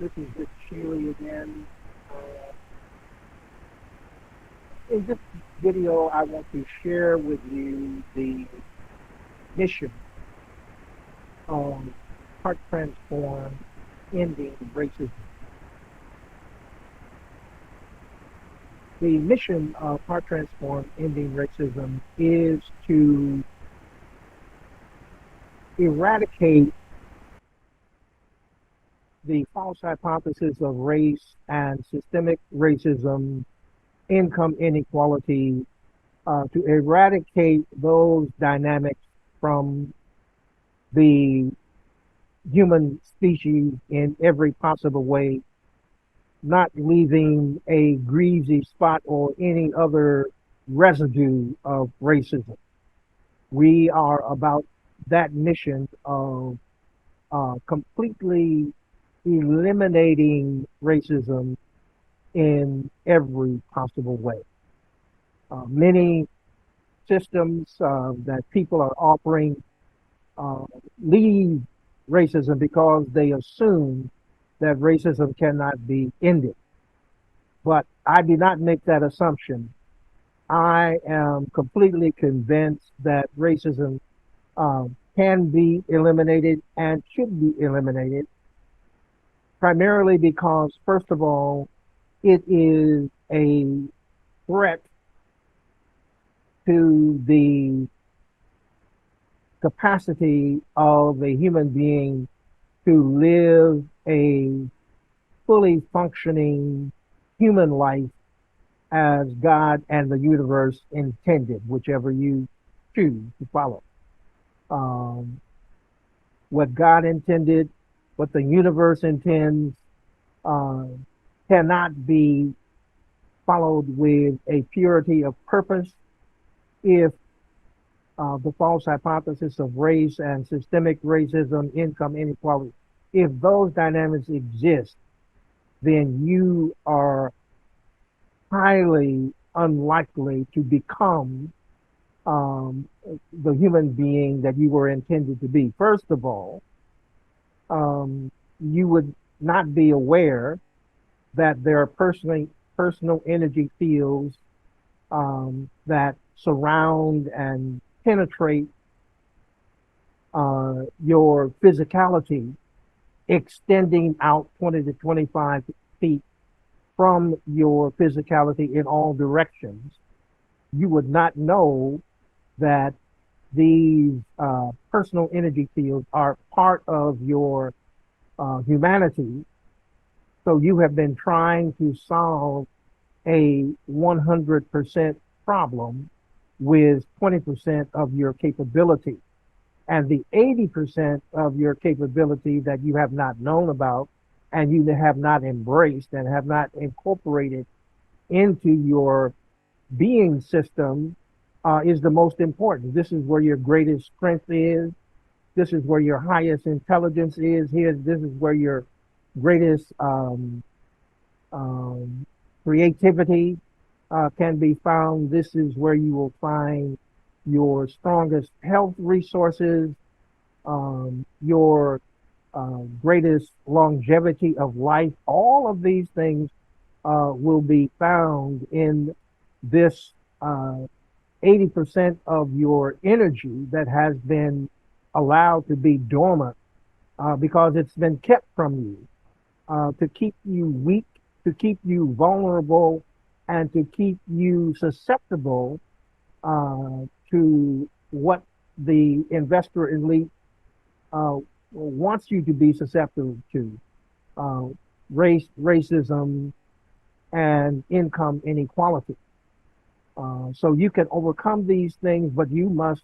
This is Dick Shealy again. In this video, I want to share with you the mission of Heart Transform Ending Racism. The mission of Heart Transform Ending Racism is to eradicate the false hypothesis of race and systemic racism, income inequality, to eradicate those dynamics from the human species in every possible way, not leaving a greasy spot or any other residue of racism. We are about that mission of completely eliminating racism in every possible way. Many systems that people are offering uh, leave racism because they assume that racism cannot be ended. But I do not make that assumption. I am completely convinced that racism can be eliminated and should be eliminated, primarily because, first of all, it is a threat to the capacity of a human being to live a fully functioning human life as God and the universe intended, whichever you choose to follow. Um, what God intended, what the universe intends, uh, cannot be followed with a purity of purpose if the false hypothesis of race and systemic racism, income inequality, if those dynamics exist, then you are highly unlikely to become um, the human being that you were intended to be. First of all, you would not be aware that there are personal energy fields that surround and penetrate your physicality, extending out 20 to 25 feet from your physicality in all directions. You would not know that these personal energy fields are part of your humanity. So you have been trying to solve a 100% problem with 20% of your capability. And the 80% of your capability that you have not known about and you have not embraced and have not incorporated into your being system is the most important. This is where your greatest strength is. This is where your highest intelligence is. Here, this is where your greatest um, creativity can be found. This is where you will find your strongest health resources, your greatest longevity of life. All of these things will be found in this 80% of your energy that has been allowed to be dormant because it's been kept from you to keep you weak, to keep you vulnerable, and to keep you susceptible to what the investor elite wants you to be susceptible to uh, racism, and income inequality. So you can overcome these things, but you must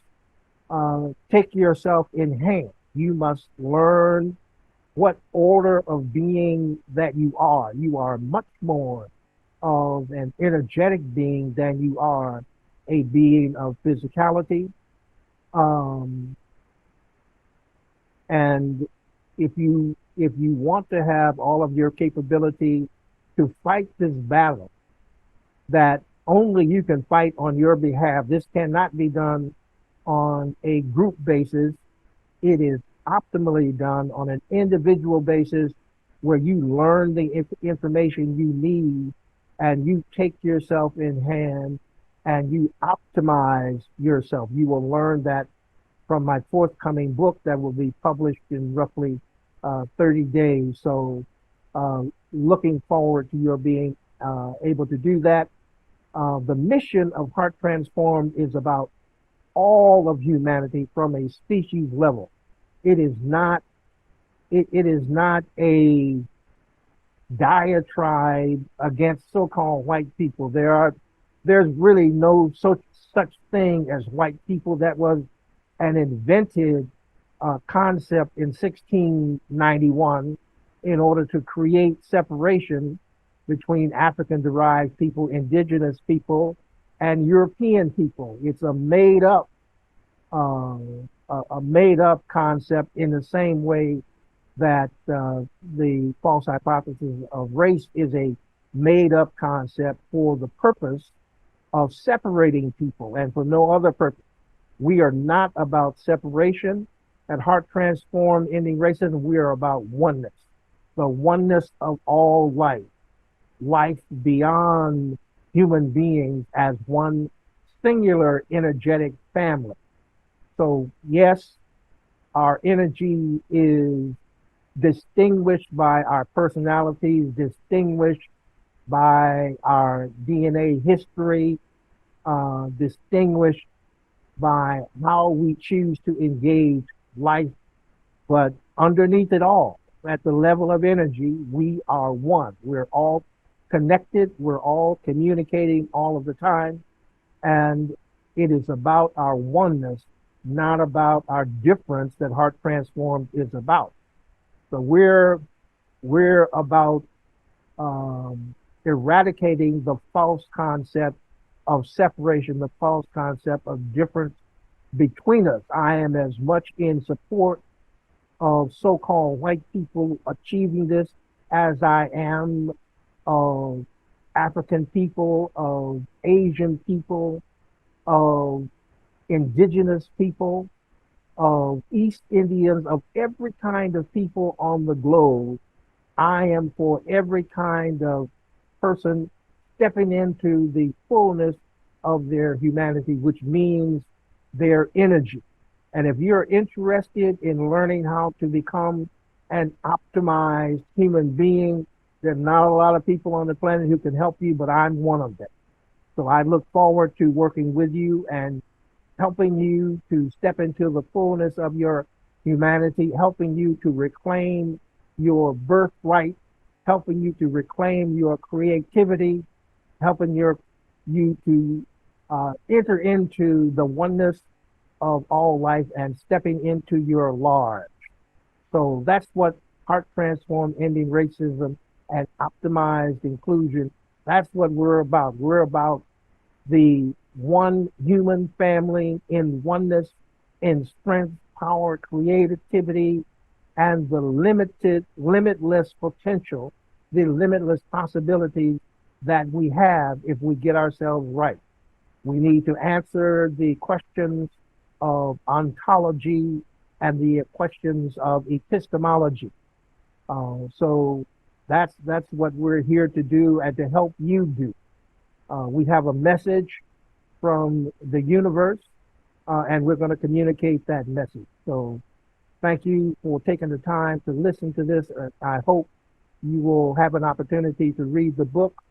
take yourself in hand. You must learn what order of being that you are. You are much more of an energetic being than you are a being of physicality. Um, and if you want to have all of your capability to fight this battle that only you can fight on your behalf, this cannot be done on a group basis. It is optimally done on an individual basis where you learn the information you need and you take yourself in hand and you optimize yourself. You will learn that from my forthcoming book that will be published in roughly 30 days. So, looking forward to your being able to do that. The mission of Heart Transformed is about all of humanity from a species level. It is not it is not a diatribe against so-called white people. There's really no such thing as white people. That was an invented concept in 1691 in order to create separation between African derived people, indigenous people, and European people. It's uh, a made up concept in the same way that the false hypothesis of race is a made up concept for the purpose of separating people and for no other purpose. We are not about separation. At Heart Transformed Ending Racism, we are about oneness, the oneness of all life, life beyond human beings as one singular energetic family. So, yes, our energy is distinguished by our personalities, distinguished by our DNA history, distinguished by how we choose to engage life. But underneath it all, at the level of energy, we are one. We're all connected. We're all communicating all of the time. And it is about our oneness, not about our difference that Heart Transformed is about. So we're about eradicating the false concept of separation, the false concept of difference between us. I am as much in support of so-called white people achieving this as I am of African people, of Asian people, of indigenous people, of East Indians, of every kind of people on the globe. I am for every kind of person stepping into the fullness of their humanity, which means their energy. And if you're interested in learning how to become an optimized human being, there's not a lot of people on the planet who can help you, but I'm one of them. So I look forward to working with you and helping you to step into the fullness of your humanity, helping you to reclaim your birthright, helping you to reclaim your creativity, helping you to enter into the oneness of all life and stepping into your large. So that's what Heart Transformed Ending Racism and Optimized Inclusion, that's what we're about. We're about the one human family in oneness, in strength, power, creativity, and the limitless potential, the limitless possibilities that we have if we get ourselves right. We need to answer the questions of ontology and the questions of epistemology. So that's what we're here to do and to help you do. We have a message from the universe, and we're going to communicate that message. So thank you for taking the time to listen to this. I hope you will have an opportunity to read the book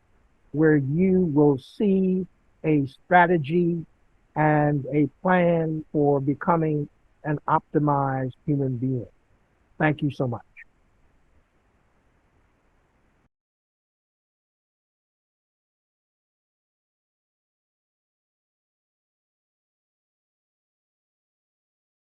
where you will see a strategy and a plan for becoming an optimized human being. Thank you so much.